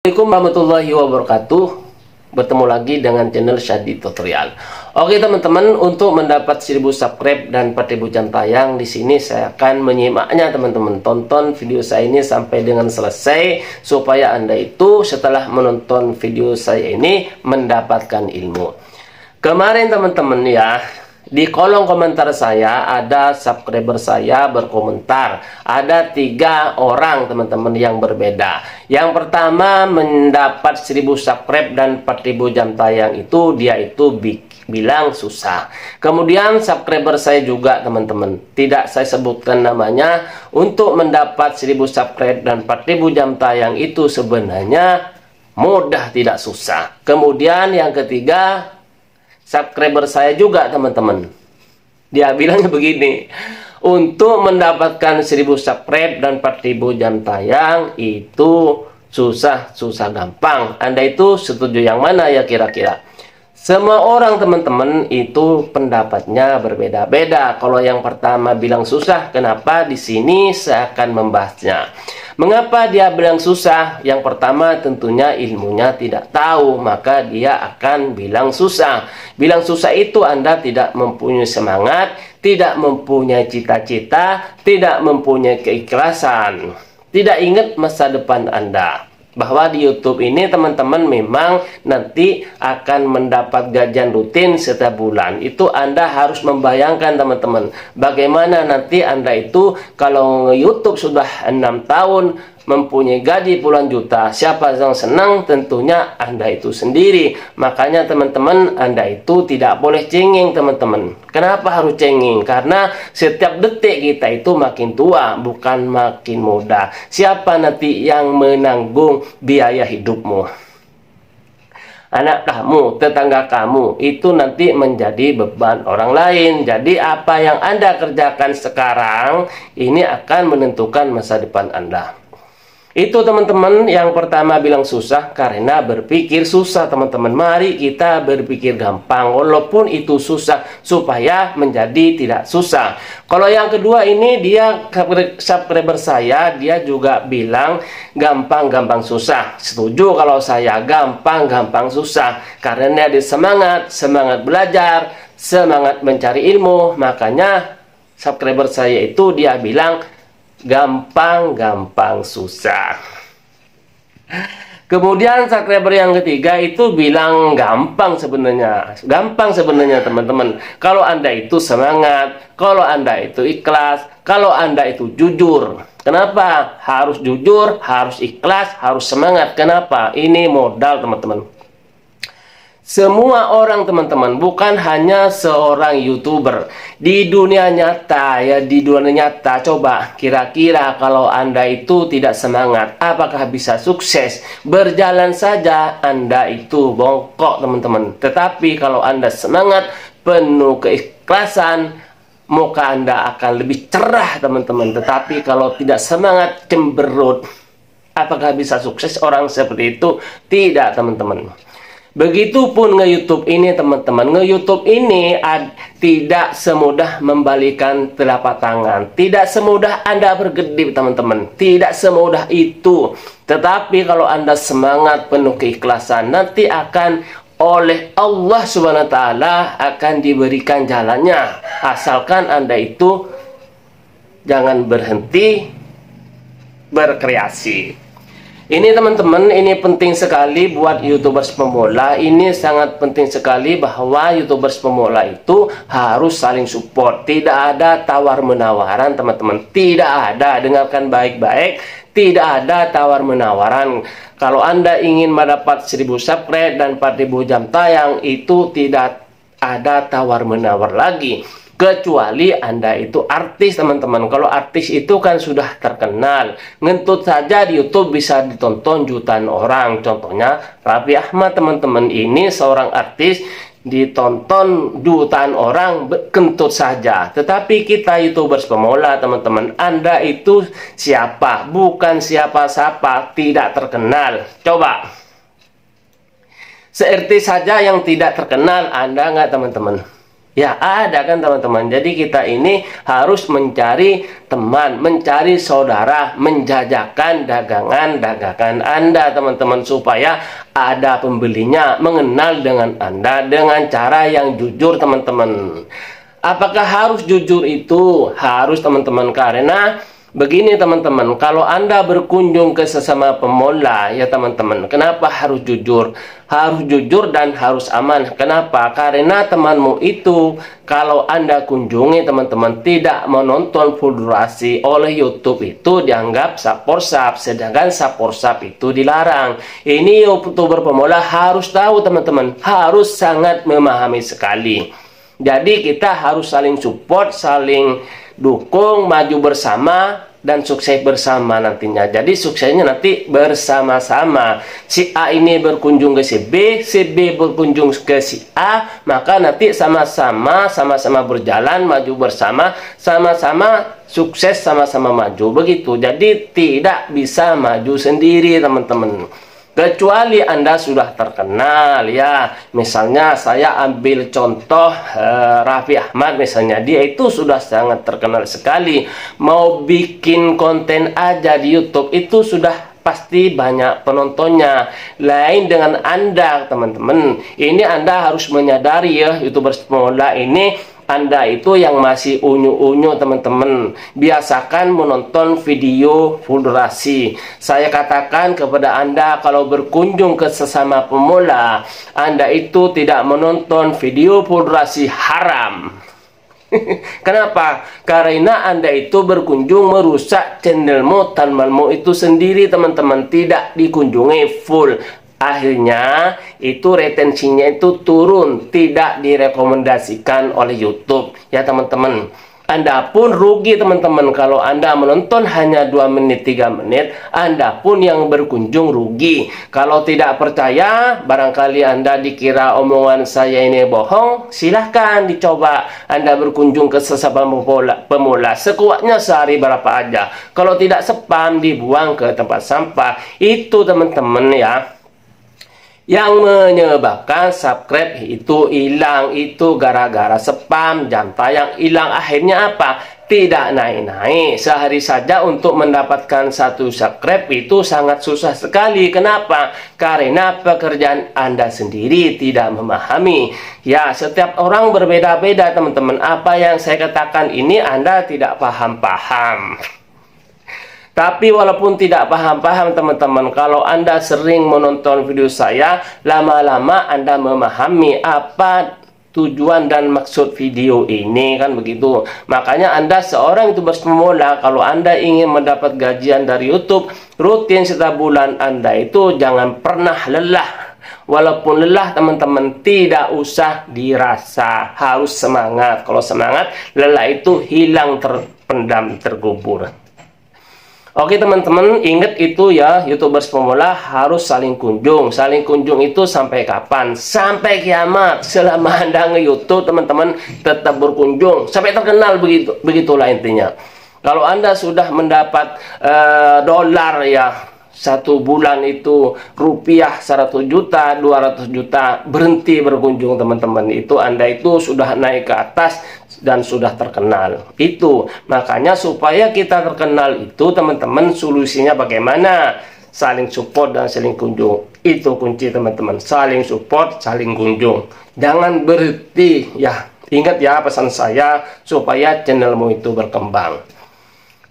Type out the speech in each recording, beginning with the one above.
Assalamualaikum warahmatullahi wabarakatuh. Bertemu lagi dengan channel Syadi Tutorial. Oke teman-teman, untuk mendapat 1000 subscribe dan 4000 jam tayang di sini saya akan menyimaknya teman-teman. Tonton video saya ini sampai dengan selesai supaya Anda itu setelah menonton video saya ini mendapatkan ilmu. Kemarin teman-teman ya, di kolom komentar saya ada subscriber saya berkomentar. Ada 3 orang teman-teman yang berbeda. Yang pertama mendapat 1000 subscribe dan 4000 jam tayang itu dia itu bilang susah. Kemudian subscriber saya juga teman-teman, tidak saya sebutkan namanya, untuk mendapat 1000 subscribe dan 4000 jam tayang itu sebenarnya mudah, tidak susah. Kemudian yang ketiga, subscriber saya juga teman-teman, dia bilangnya begini, untuk mendapatkan 1000 subscribe dan 4000 jam tayang itu susah gampang. Anda itu setuju yang mana ya kira-kira? Semua orang teman-teman itu pendapatnya berbeda-beda. Kalau yang pertama bilang susah, kenapa? Di sini saya akan membahasnya. Mengapa dia bilang susah? Yang pertama tentunya ilmunya tidak tahu, maka dia akan bilang susah. Bilang susah itu Anda tidak mempunyai semangat, tidak mempunyai cita-cita, tidak mempunyai keikhlasan, tidak ingat masa depan Anda. Bahwa di YouTube ini teman-teman memang nanti akan mendapat gajian rutin setiap bulan. Itu Anda harus membayangkan teman-teman, bagaimana nanti Anda itu kalau YouTube sudah 6 tahun mempunyai gaji puluhan juta. Siapa yang senang? Tentunya Anda itu sendiri. Makanya teman-teman, Anda itu tidak boleh cengeng teman-teman. Kenapa harus cengeng? Karena setiap detik kita itu makin tua, bukan makin muda. Siapa nanti yang menanggung biaya hidupmu? Anak kamu, tetangga kamu, itu nanti menjadi beban orang lain. Jadi apa yang Anda kerjakan sekarang ini akan menentukan masa depan Anda. Itu teman-teman, yang pertama bilang susah karena berpikir susah teman-teman. Mari kita berpikir gampang walaupun itu susah supaya menjadi tidak susah. Kalau yang kedua ini dia subscriber saya, dia juga bilang gampang susah. Setuju kalau saya gampang susah karena dia semangat belajar, semangat mencari ilmu. Makanya subscriber saya itu dia bilang gampang susah. Kemudian subscriber yang ketiga itu bilang gampang sebenarnya teman-teman. Kalau Anda itu semangat, kalau Anda itu ikhlas, kalau Anda itu jujur. Kenapa? Harus jujur, harus ikhlas, harus semangat. Kenapa? Ini modal teman-teman. Semua orang teman-teman, bukan hanya seorang YouTuber. Di dunia nyata ya, di dunia nyata, coba kira-kira kalau Anda itu tidak semangat, apakah bisa sukses? Berjalan saja Anda itu bongkok teman-teman. Tetapi kalau Anda semangat, penuh keikhlasan, muka Anda akan lebih cerah teman-teman. Tetapi kalau tidak semangat, cemberut, apakah bisa sukses orang seperti itu? Tidak teman-teman. Begitupun nge-YouTube ini teman-teman. Nge-YouTube ini tidak semudah membalikan telapak tangan. Tidak semudah Anda berkedip teman-teman. Tidak semudah itu. Tetapi kalau Anda semangat penuh keikhlasan, nanti akan oleh Allah Subhanahu wa taala akan diberikan jalannya. Asalkan Anda itu jangan berhenti berkreasi. Ini teman-teman, ini penting sekali buat YouTubers pemula. Ini sangat penting sekali bahwa YouTubers pemula itu harus saling support. Tidak ada tawar-menawaran teman-teman. Tidak ada, dengarkan baik-baik. Tidak ada tawar-menawaran. Kalau Anda ingin mendapat 1000 subscribe dan 4000 jam tayang, itu tidak ada tawar-menawar lagi. Kecuali Anda itu artis teman-teman. Kalau artis itu kan sudah terkenal, ngentut saja di YouTube bisa ditonton jutaan orang. Contohnya Raffi Ahmad teman-teman, ini seorang artis ditonton jutaan orang kentut saja. Tetapi kita YouTubers pemula teman-teman, Anda itu siapa? Bukan siapa-siapa, tidak terkenal. Coba se-RT saja yang tidak terkenal, Anda nggak teman-teman? Ya ada kan teman-teman. Jadi kita ini harus mencari teman, mencari saudara, menjajakan dagangan Anda teman-teman, supaya ada pembelinya, mengenal dengan Anda dengan cara yang jujur teman-teman. Apakah harus jujur? Itu harus teman-teman, karena begini teman-teman, kalau Anda berkunjung ke sesama pemula ya teman-teman, kenapa harus jujur? Harus jujur dan harus aman. Kenapa? Karena temanmu itu kalau Anda kunjungi teman-teman tidak menonton full durasi, oleh YouTube itu dianggap saporsap, sedangkan saporsap itu dilarang. Ini YouTuber pemula harus tahu teman-teman, harus sangat memahami sekali. Jadi kita harus saling support, saling dukung, maju bersama, dan sukses bersama nantinya. Jadi suksesnya nanti bersama-sama. Si A ini berkunjung ke si B berkunjung ke si A, maka nanti sama-sama berjalan, maju bersama, sama-sama sukses, sama-sama maju. Begitu. Jadi tidak bisa maju sendiri teman-teman. Kecuali Anda sudah terkenal ya. Misalnya saya ambil contoh Raffi Ahmad misalnya, dia itu sudah sangat terkenal sekali. Mau bikin konten aja di YouTube itu sudah pasti banyak penontonnya. Lain dengan Anda teman-teman. Ini Anda harus menyadari ya, YouTuber pemula ini Anda itu yang masih unyu-unyu teman-teman. Biasakan menonton video full durasi. Saya katakan kepada Anda, kalau berkunjung ke sesama pemula, Anda itu tidak menonton video full durasi, haram. Kenapa? Karena Anda itu berkunjung merusak channelmu, channelmu itu sendiri teman-teman, tidak dikunjungi full. Akhirnya itu retensinya itu turun, tidak direkomendasikan oleh YouTube ya teman-teman. Anda pun rugi teman-teman, kalau Anda menonton hanya 2 menit 3 menit, Anda pun yang berkunjung rugi. Kalau tidak percaya, barangkali Anda dikira omongan saya ini bohong, silahkan dicoba Anda berkunjung ke sesama pemula, sekuatnya sehari berapa aja. Kalau tidak spam, dibuang ke tempat sampah. Itu teman-teman ya yang menyebabkan subscribe itu hilang. Itu gara-gara spam, jam tayang hilang. Akhirnya apa? Tidak naik-naik. Sehari saja untuk mendapatkan 1 subscribe itu sangat susah sekali. Kenapa? Karena pekerjaan Anda sendiri tidak memahami. Ya, setiap orang berbeda-beda teman-teman. Apa yang saya katakan ini Anda tidak paham-paham. Tapi walaupun tidak paham-paham teman-teman, kalau Anda sering menonton video saya, lama-lama Anda memahami apa tujuan dan maksud video ini, kan begitu. Makanya Anda seorang YouTuber pemula, kalau Anda ingin mendapat gajian dari YouTube rutin setiap bulan, Anda itu jangan pernah lelah. Walaupun lelah teman-teman, tidak usah dirasa, harus semangat. Kalau semangat, lelah itu hilang, terpendam, terkubur. Oke teman-teman, ingat itu ya, YouTubers pemula harus saling kunjung. Saling kunjung itu sampai kapan? Sampai kiamat. Selama Anda nge-YouTube teman-teman tetap berkunjung sampai terkenal, begitulah intinya. Kalau Anda sudah mendapat dolar ya, 1 bulan itu rupiah 100 juta, 200 juta, berhenti berkunjung teman-teman. Itu Anda itu sudah naik ke atas dan sudah terkenal. Itu makanya supaya kita terkenal itu teman-teman, solusinya bagaimana? Saling support dan saling kunjung. Itu kunci teman-teman, saling support, saling kunjung. Jangan berhenti ya. Ingat ya pesan saya, supaya channelmu itu berkembang.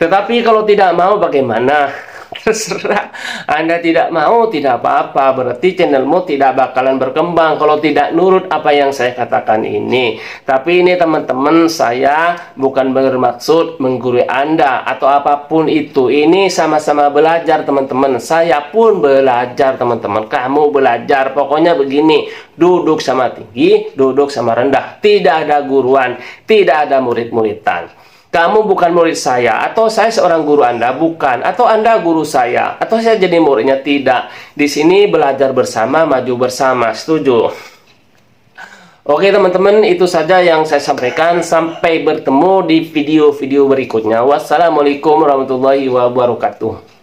Tetapi kalau tidak mau bagaimana? Terserah. Anda tidak mau, tidak apa-apa. Berarti channelmu tidak bakalan berkembang kalau tidak nurut apa yang saya katakan ini. Tapi ini teman-teman, saya bukan bermaksud menggurui Anda atau apapun itu. Ini sama-sama belajar teman-teman. Saya pun belajar teman-teman. Kamu belajar. Pokoknya begini, duduk sama tinggi, duduk sama rendah. Tidak ada guruan, tidak ada murid-muridan. Kamu bukan murid saya, atau saya seorang guru Anda, bukan. Atau Anda guru saya, atau saya jadi muridnya, tidak. Di sini belajar bersama, maju bersama. Setuju? Oke teman-teman, itu saja yang saya sampaikan. Sampai bertemu di video-video berikutnya. Wassalamualaikum warahmatullahi wabarakatuh.